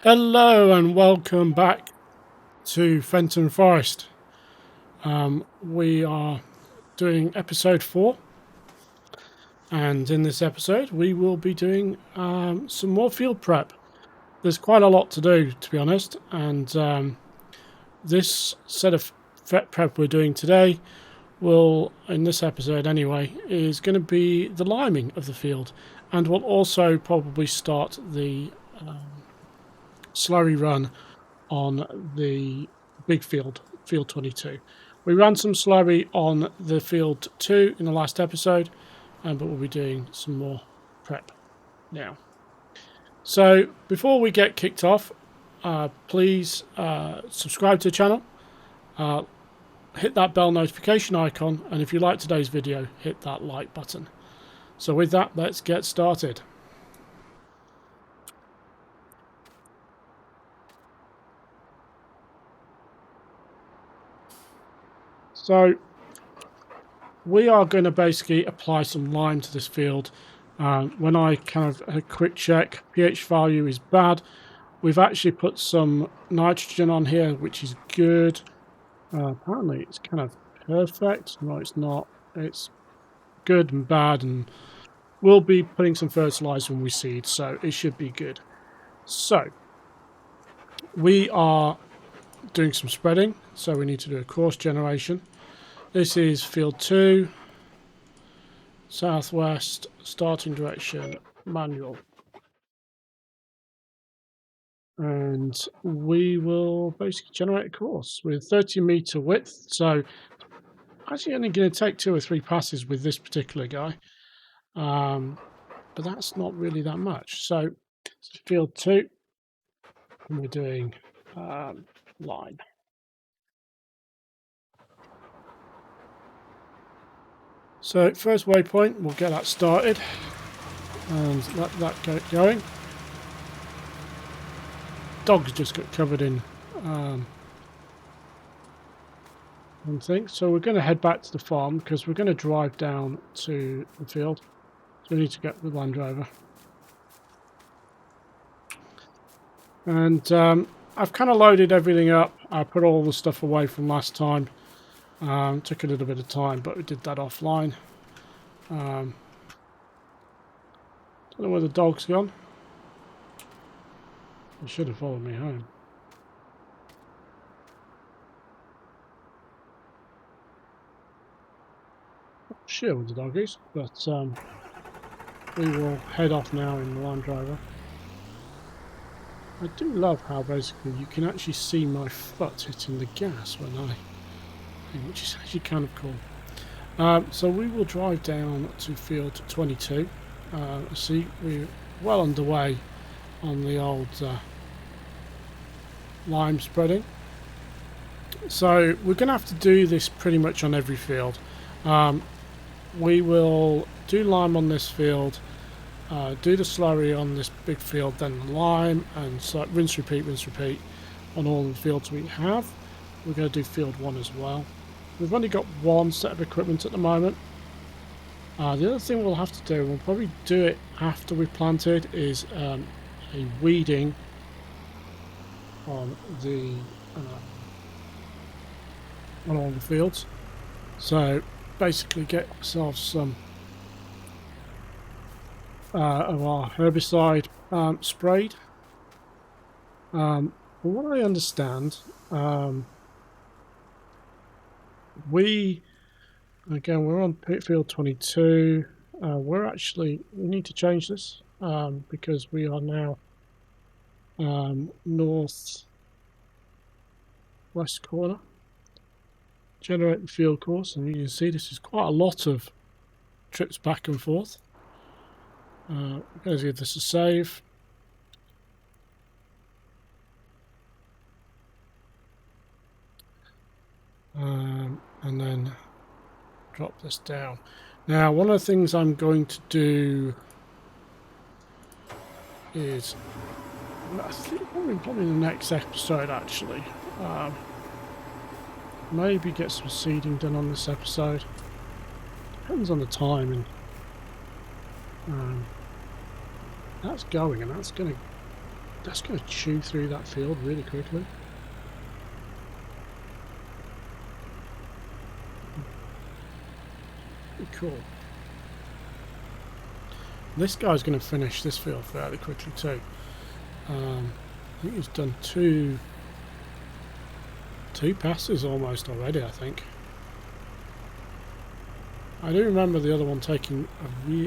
Hello and welcome back to Fenton Forest. We are doing episode 4, and in this episode we will be doing some more field prep. There's quite a lot to do, to be honest, and this set of prep we're doing today will, in this episode anyway, is going to be the liming of the field, and we'll also probably start the slurry run on the big field, field 22. We ran some slurry on the field 2 in the last episode, but we'll be doing some more prep now. So before we get kicked off, please subscribe to the channel, hit that bell notification icon, and if you like today's video, hit that like button. So with that, let's get started. So we are going to basically apply some lime to this field. When I kind of a quick check, pH value is bad. We've actually put some nitrogen on here, which is good. Apparently it's kind of perfect. No, it's not. It's good and bad, and we'll be putting some fertilizer when we seed, so it should be good. So we are doing some spreading, so we need to do a course generation. This is field 2, southwest, starting direction, manual. And we will basically generate a course with 30-meter width. So actually only going to take 2 or 3 passes with this particular guy. But that's not really that much. So it's field 2, and we're doing line. So first waypoint, we'll get that started and let that get going. Dogs just got covered in one thing. So we're going to head back to the farm because we're going to drive down to the field. So we need to get the Land Rover. And I've kind of loaded everything up. I put all the stuff away from last time. Took a little bit of time, but we did that offline. Don't know where the dog's gone. He should have followed me home. Not sure where the dog is, but we will head off now in the Land Rover. I do love how basically you can actually see my foot hitting the gas when I, which is actually kind of cool. So we will drive down to field 22. See, we're well underway on the old lime spreading. So we're going to have to do this pretty much on every field. We will do lime on this field, do the slurry on this big field, then the lime, and so rinse repeat on all the fields we have. We're going to do field 1 as well. We've only got 1 set of equipment at the moment. The other thing we'll have to do, we'll probably do it after we've planted, is a weeding on the on all the fields. So basically get ourselves some of our herbicide sprayed. From what I understand, we're on field 22. We need to change this because we are now north west corner. Generate the field course, and you can see this is quite a lot of trips back and forth. We're going to give this a save. And then drop this down. Now, one of the things I'm going to do is, I think probably the next episode actually, maybe get some seeding done on this episode. Depends on the timing. That's going, and that's going to That's going to chew through that field really quickly. Cool. This guy's going to finish this field fairly quickly too. I think he's done two passes almost already, I think. I do remember the other one taking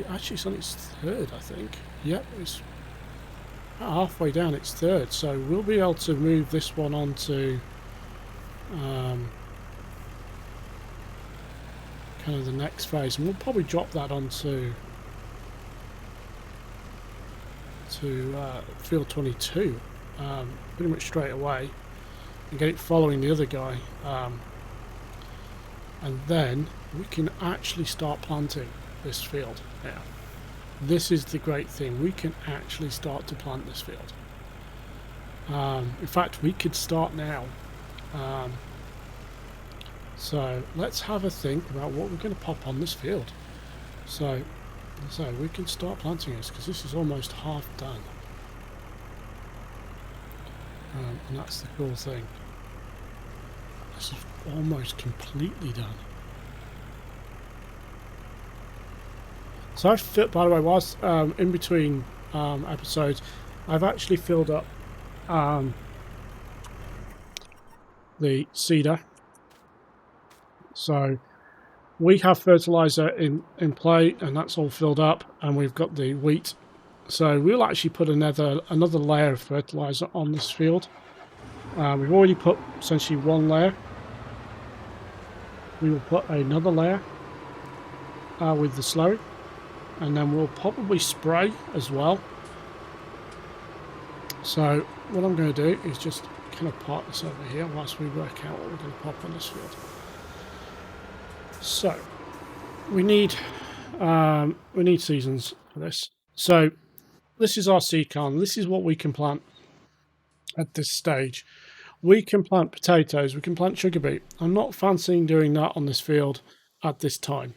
actually it's on its third, I think. Yep, it's halfway down its third, so we'll be able to move this one on to kind of the next phase, and we'll probably drop that onto field 22 pretty much straight away and get it following the other guy, and then we can actually start planting this field now. This is the great thing, we can actually start to plant this field. In fact, we could start now. So let's have a think about what we're going to pop on this field. So we can start planting this, because this is almost half done. And that's the cool thing. This is almost completely done. So I've filled, by the way, whilst in between episodes, I've actually filled up the cedar. So we have fertilizer in play, and that's all filled up, and we've got the wheat. So we'll actually put another layer of fertilizer on this field. We've already put essentially one layer. We will put another layer with the slurry, and then we'll probably spray as well. So what I'm going to do is just kind of park this over here whilst we work out what we're going to pop on this field. So we need seasons for this. So this is our seed corn. This is what we can plant at this stage. We can plant potatoes. We can plant sugar beet. I'm not fancying doing that on this field at this time.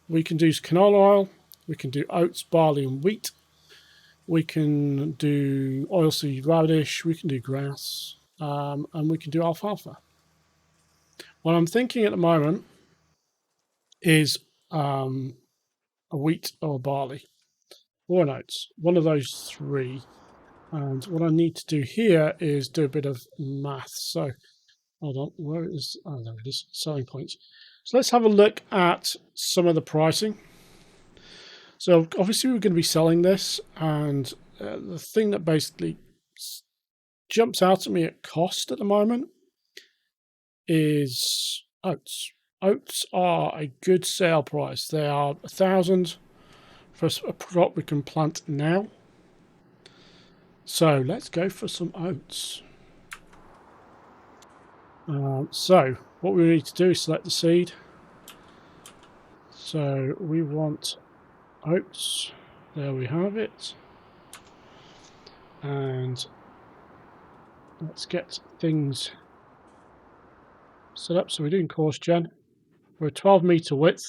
We can do canola oil. We can do oats, barley, and wheat. We can do oilseed radish. We can do grass, and we can do alfalfa. What I'm thinking at the moment is a wheat or a barley or an oats, one of those three. And what I need to do here is do a bit of math. So hold on, where is, oh, there it is, selling points. So let's have a look at some of the pricing. So obviously we're going to be selling this, and the thing that basically jumps out at me at cost at the moment is oats. Oats are a good sale price. They are 1,000 for a crop we can plant now. So let's go for some oats. So what we need to do is select the seed. So we want oats. There we have it. And let's get things set up. So we're doing course gen. We're a 12-meter width.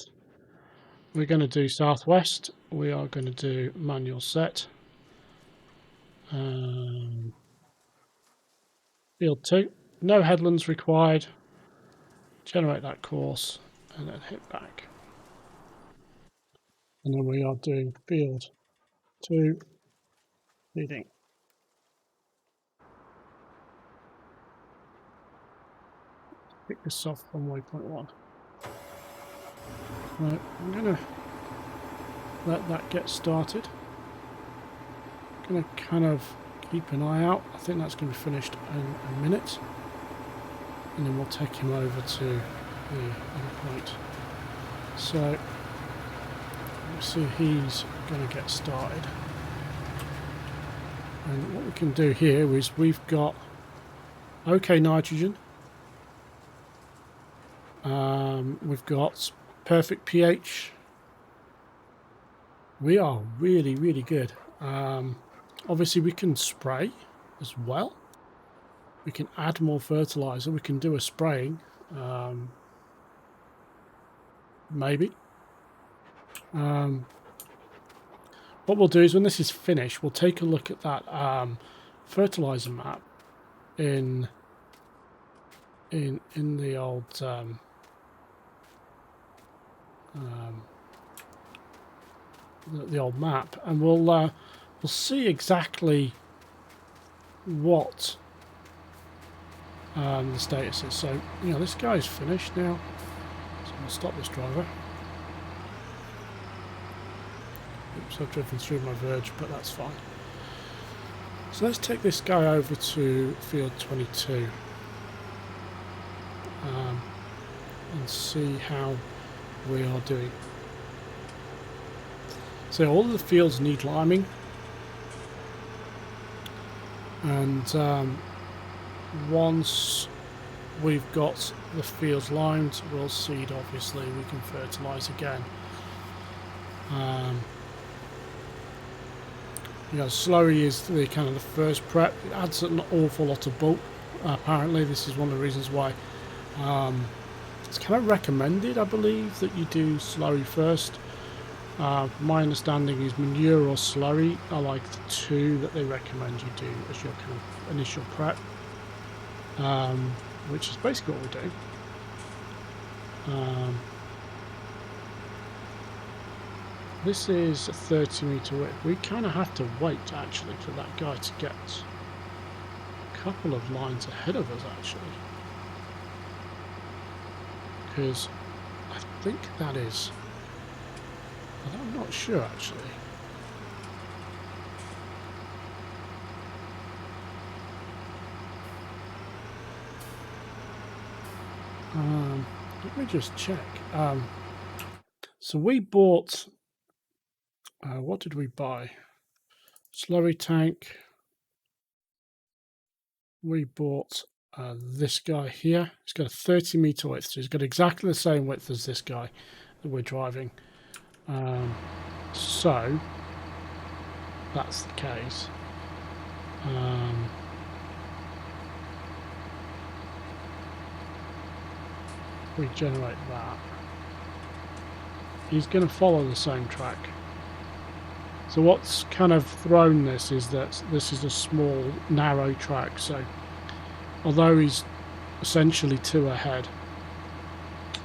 We're going to do southwest. We are going to do manual set. Field 2. No headlands required. Generate that course and then hit back. And then we are doing field 2 leading. Pick this off from waypoint 1. Right, I'm going to let that get started. I'm going to kind of keep an eye out. I think that's going to be finished in a minute. And then we'll take him over to the other point. So, let's see, he's going to get started. And what we can do here is we've got OK nitrogen. We've got perfect pH. We are really, really good. Obviously, we can spray as well. We can add more fertilizer. We can do a spraying, maybe. what we'll do is when this is finished, we'll take a look at that fertilizer map in the old the old map, and we'll see exactly what the status is. So this guy's finished now, so I'll stop this driver. Oops, I've driven through my verge, but that's fine. So let's take this guy over to field 22 and see how we are doing. So all of the fields need liming, and once we've got the fields limed, we'll seed. Obviously, we can fertilise again. Slurry is the kind of the first prep. It adds an awful lot of bulk. Apparently, this is one of the reasons why it's kind of recommended, I believe, that you do slurry first. My understanding is manure or slurry are like the two that they recommend you do as your kind of initial prep, which is basically what we do. This is a 30-metre width. We kind of have to wait actually for that guy to get a couple of lines ahead of us actually, because I think that is, I'm not sure actually. Let me just check. So we bought, what did we buy? Slurry tank. We bought this guy here. He's got a 30-metre width, so he's got exactly the same width as this guy that we're driving. So that's the case. We generate that. He's going to follow the same track. So what's kind of thrown this is that this is a small, narrow track. So although he's essentially 2 ahead,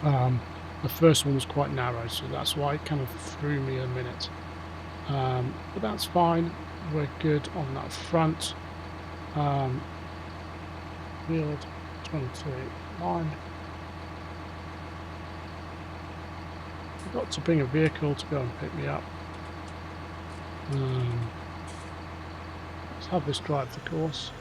the first one was quite narrow, so that's why it kind of threw me a minute. But that's fine. We're good on that front. Field 22 line. I've got to bring a vehicle to go and pick me up. Let's have this drive the course.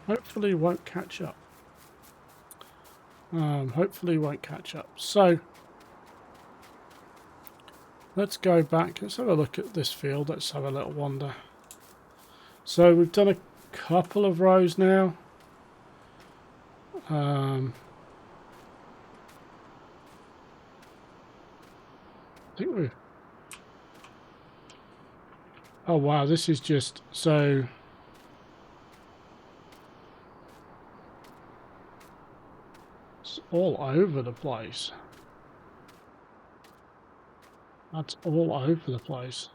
Hopefully won't catch up. Hopefully won't catch up. So let's go back. Let's have a look at this field. Let's have a little wander. So we've done a couple of rows now. I think we've... Oh wow, this is just so... It's all over the place. That's all over the place.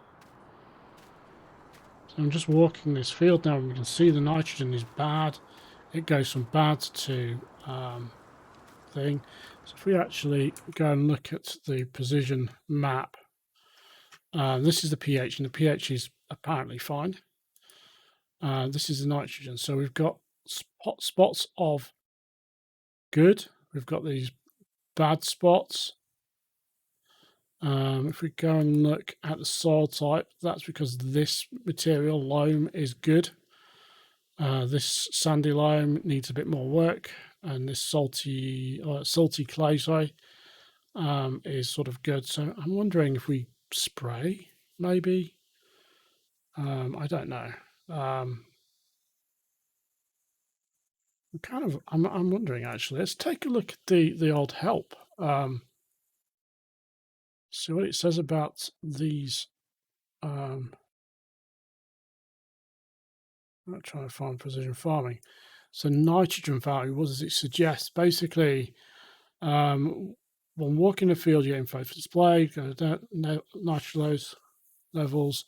So I'm just walking this field now and you can see the nitrogen is bad. It goes from bad to thing. So if we actually go and look at the precision map, this is the pH, and the pH is apparently fine. This is the nitrogen. So we've got spots of good. We've got these bad spots. If we go and look at the soil type, that's because this material, loam, is good. This sandy loam needs a bit more work, and this salty clay, sorry, is sort of good. So I'm wondering if we spray, maybe. I don't know. I'm wondering actually. Let's take a look at the old help. See what it says about these. I'm trying to find precision farming. So nitrogen value, what does it suggest? Basically, when walking the field, your info for display, go down, nitrogen levels.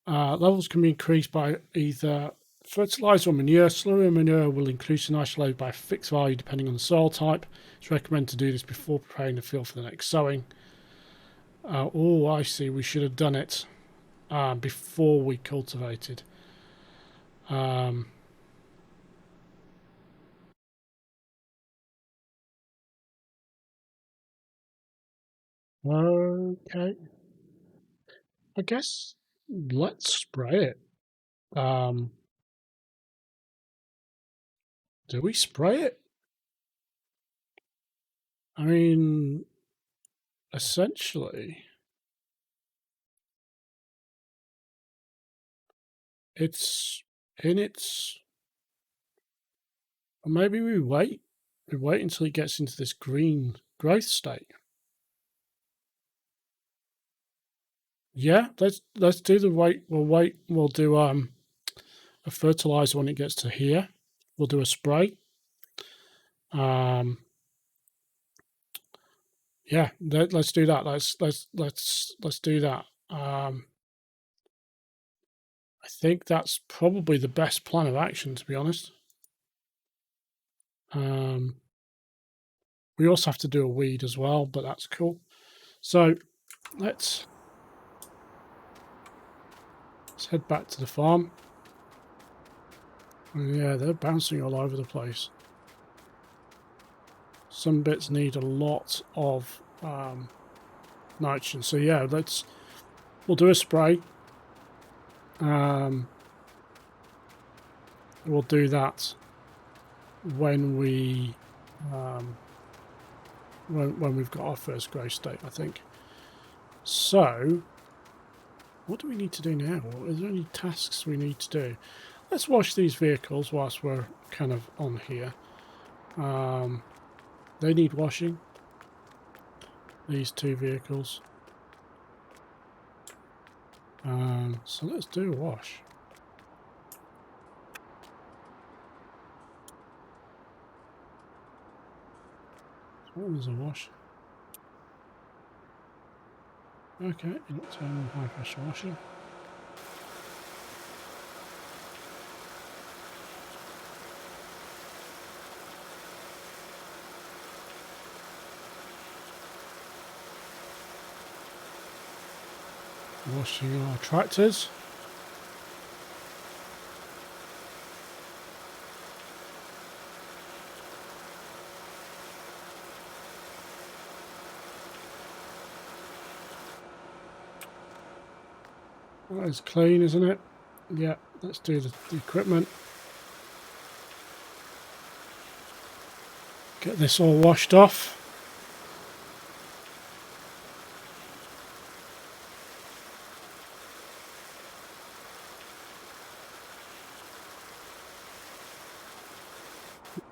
Levels can be increased by either fertilizer or manure. Slurry manure will increase the nitrogen load by a fixed value depending on the soil type. It's recommended to do this before preparing the field for the next sowing. Oh, I see. We should have done it before we cultivated. Okay. I guess let's spray it. Do we spray it? I mean, essentially, it's in its. Or maybe we wait. We wait until it gets into this green growth state. Yeah, let's do the wait. We'll wait. We'll do a fertilizer when it gets to here. We'll do a spray. Yeah, let's do that. Let's do that. I think that's probably the best plan of action, to be honest. We also have to do a weed as well, but that's cool. So let's head back to the farm. Yeah, they're bouncing all over the place. Some bits need a lot of nitrogen. So yeah, we'll do a spray. We'll do that when we when we've got our first growth state, I think. So what do we need to do now? Is there any tasks we need to do? Let's wash these vehicles whilst we're kind of on here. They need washing. These two vehicles. So let's do a wash. What was a wash? Okay, nocturnal high pressure washing. Washing our tractors. That is clean, isn't it? Yeah, let's do the equipment. Get this all washed off.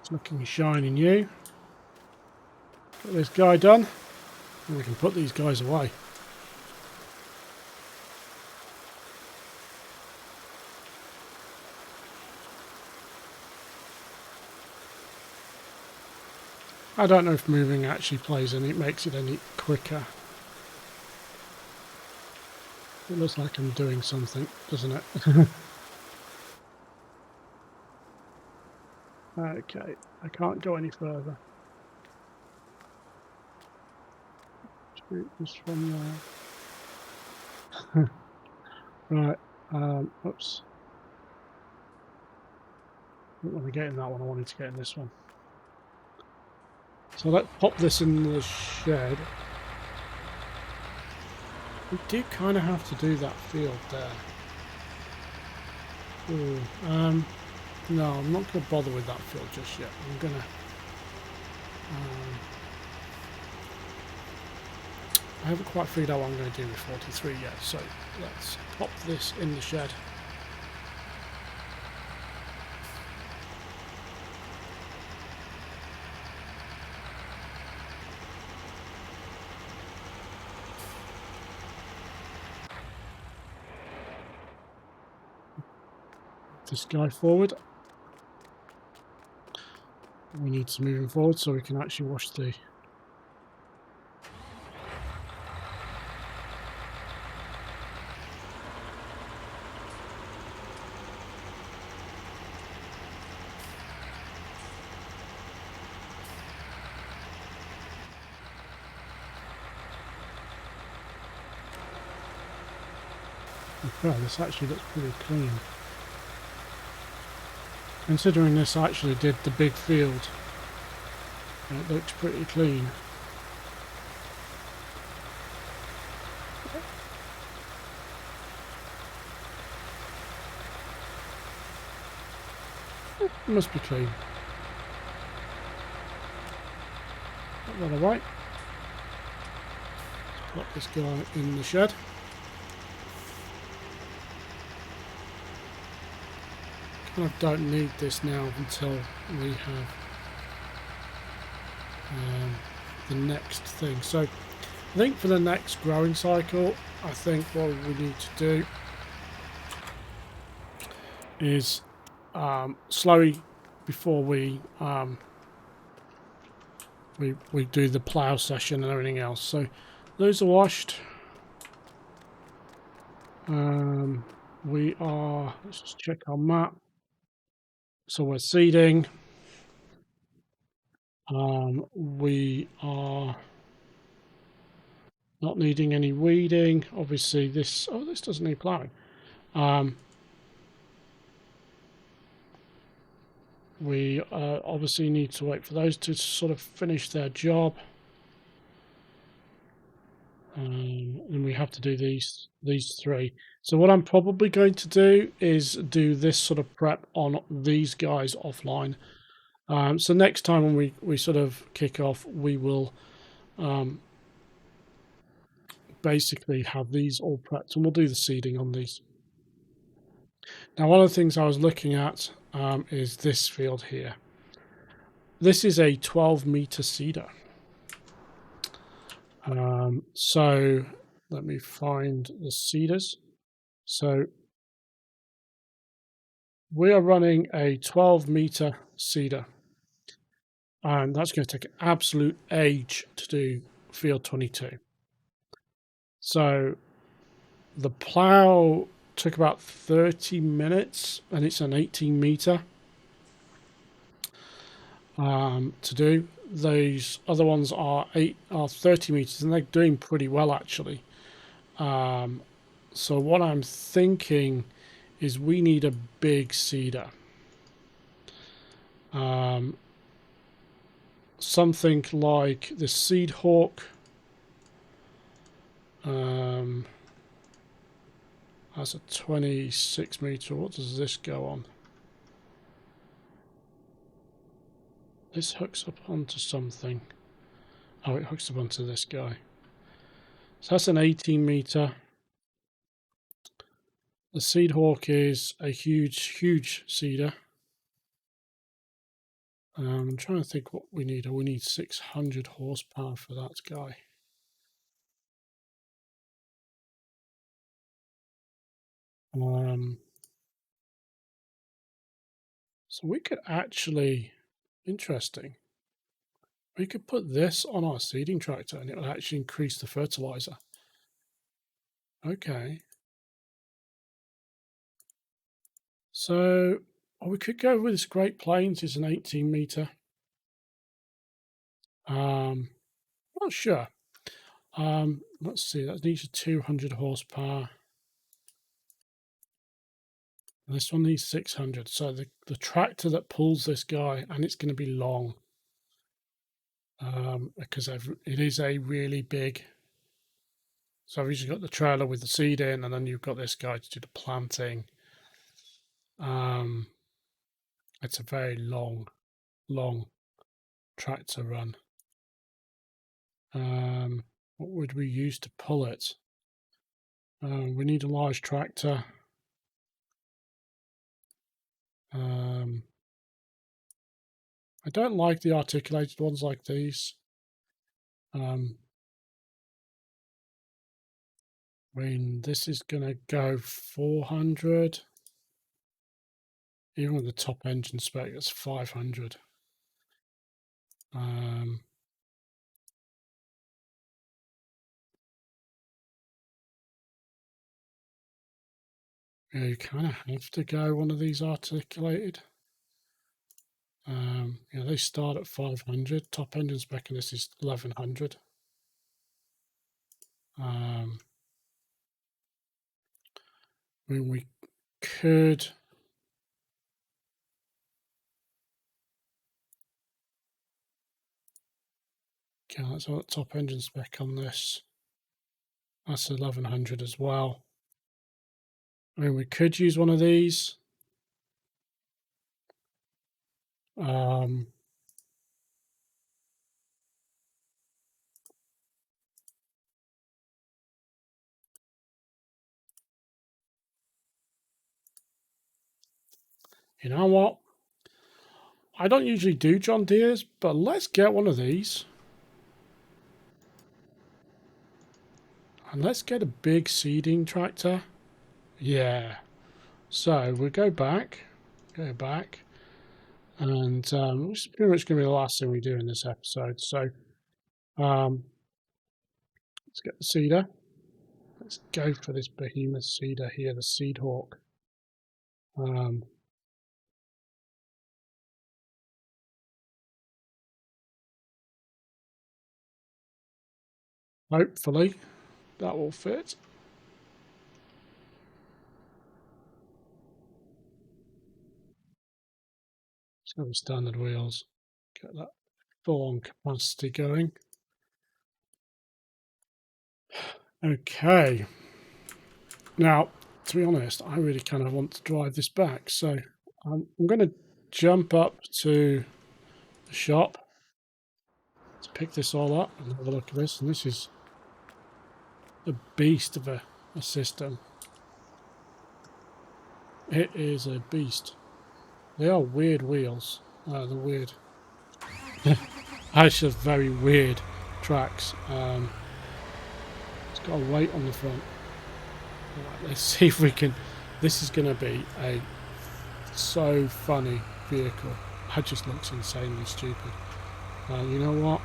It's looking shiny new. Get this guy done. And we can put these guys away. I don't know if moving actually makes it any quicker. It looks like I'm doing something, doesn't it? Okay, I can't go any further. Just from there. Right, oops. I didn't want to get in that one, I wanted to get in this one. So let's pop this in the shed. We do kind of have to do that field there. Ooh, no, I'm not going to bother with that field just yet. I'm going to... I haven't quite figured out what I'm going to do with 43 yet, so let's pop this in the shed. This guy forward. we need to move forward so we can actually wash the... Okay, this actually looks pretty clean. Considering this actually did the big field, it looks pretty clean. It must be clean. Not right away. Let's put this guy in the shed. I don't need this now until we have the next thing. So I think for the next growing cycle, I think what we need to do is slowly, before we do the plough session and everything else. So those are washed. We are, let's just check our map. So we're seeding. We are not needing any weeding. Obviously this, oh, this doesn't need ploughing. We obviously need to wait for those to sort of finish their job. And we have to do these three. So what I'm probably going to do is do this sort of prep on these guys offline. So next time when we sort of kick off, we will basically have these all prepped, and we'll do the seeding on these. Now, one of the things I was looking at is this field here. This is a 12-meter seeder. So let me find the seeders. So we are running a 12-meter seeder, and that's going to take an absolute age to do field 22. So the plow took about 30 minutes, and it's an 18-meter to do. Those other ones are 30 meters, and they're doing pretty well actually. So what I'm thinking is we need a big seeder. Something like the Seed Hawk. That's a 26 meter. What does this go on? This hooks up onto something. Oh, it hooks up onto this guy. So that's an 18 meter. The Seed Hawk is a huge seeder. I'm trying to think what we need. Oh, we need 600 horsepower for that guy. So we could actually, interesting, we could put this on our seeding tractor and it would actually increase the fertilizer. Okay. So we could go with this Great Plains. It's an 18 meter. Not sure. Let's see, that needs a 200 horsepower. This one needs 600. So the tractor that pulls this guy, and it's going to be long, because it is a really big. So I've usually got the trailer with the seed in, and then you've got this guy to do the planting. It's a very long tractor run. What would we use to pull it? We need a large tractor. I don't like the articulated ones like these. I mean, this is going to go 400. Even with the top engine spec, it's 500. Yeah, you kind of have to go one of these articulated. Yeah, they start at 500. Top engine spec on this is 1100. I mean, we could. Okay, that's what top engine spec on this. That's 1100 as well. I mean, we could use one of these. You know what? I don't usually do John Deere's, but let's get one of these. And let's get a big seeding tractor. Yeah. So we'll go back, and this is pretty much going to be the last thing we do in this episode. So let's get the seeder. Let's go for this behemoth seeder here, the Seed Hawk. Hopefully that will fit. It's going to be standard wheels. Get that full-on capacity going. Okay. Now, to be honest, I really kind of want to drive this back. So I'm going to jump up to the shop to pick this all up and have a look at this. And this is a beast of a system. It is a beast. They are weird wheels. They're weird. Actually, very weird tracks. It's got a weight on the front. Right, let's see if we can. This is going to be a so funny vehicle. It just looks insanely stupid. You know what?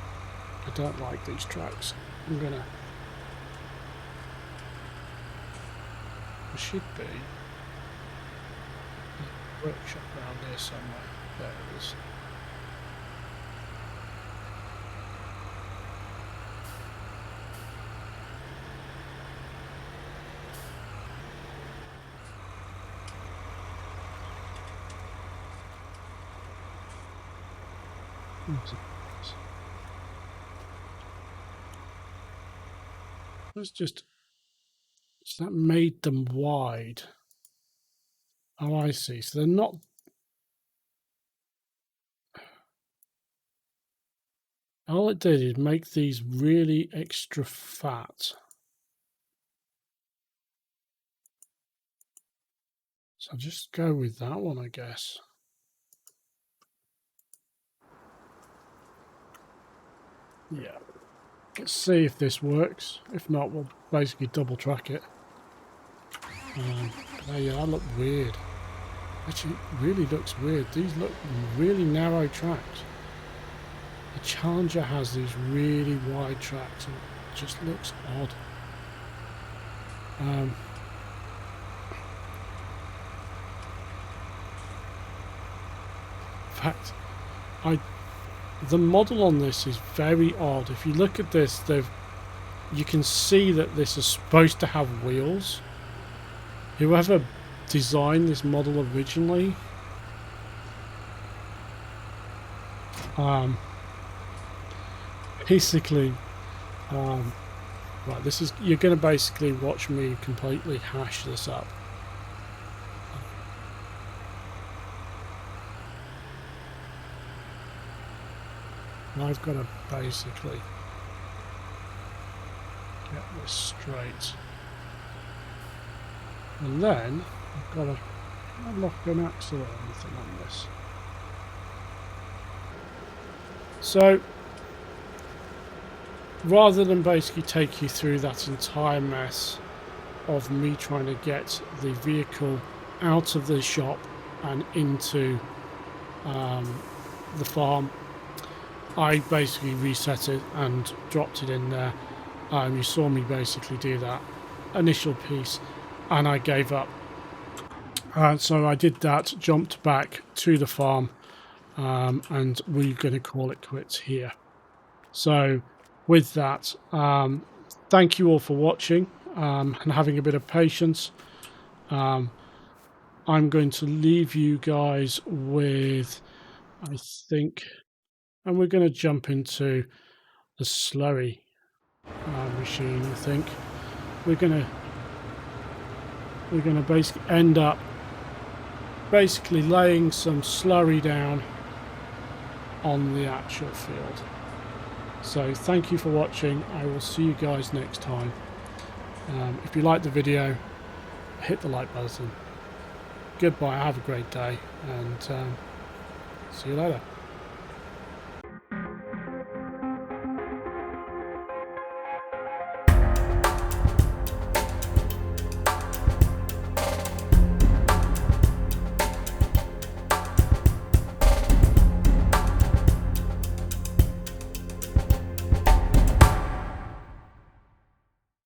I don't like these tracks. I'm gonna. There should be a workshop around here somewhere. There it is. Let's just. So that made them wide. Oh, I see. So they're not. All it did is make these really extra fat. So I'll just go with that one, I guess. Yeah. Let's see if this works. If not, we'll basically double track it. Yeah, that looked weird. Actually, it really looks weird. These look really narrow tracks. The Challenger has these really wide tracks and it just looks odd. In fact, the model on this is very odd. If you look at this, you can see that this is supposed to have wheels. Whoever designed this model originally, basically, right, this is, you're going to basically watch me completely hash this up. I've got to basically get this straight. And then I've got to lock an axle or anything on this. So rather than basically take you through that entire mess of me trying to get the vehicle out of the shop and into the farm, I basically reset it and dropped it in there. You saw me basically do that initial piece, and I gave up. So I did that, jumped back to the farm, and we're going to call it quits here. So with that, thank you all for watching and having a bit of patience. I'm going to leave you guys with, I think, and we're going to jump into the slurry machine. I think we're going to basically end up laying some slurry down on the actual field. So thank you for watching. I will see you guys next time. If you like the video, hit the like button. Goodbye, have a great day, and see you later.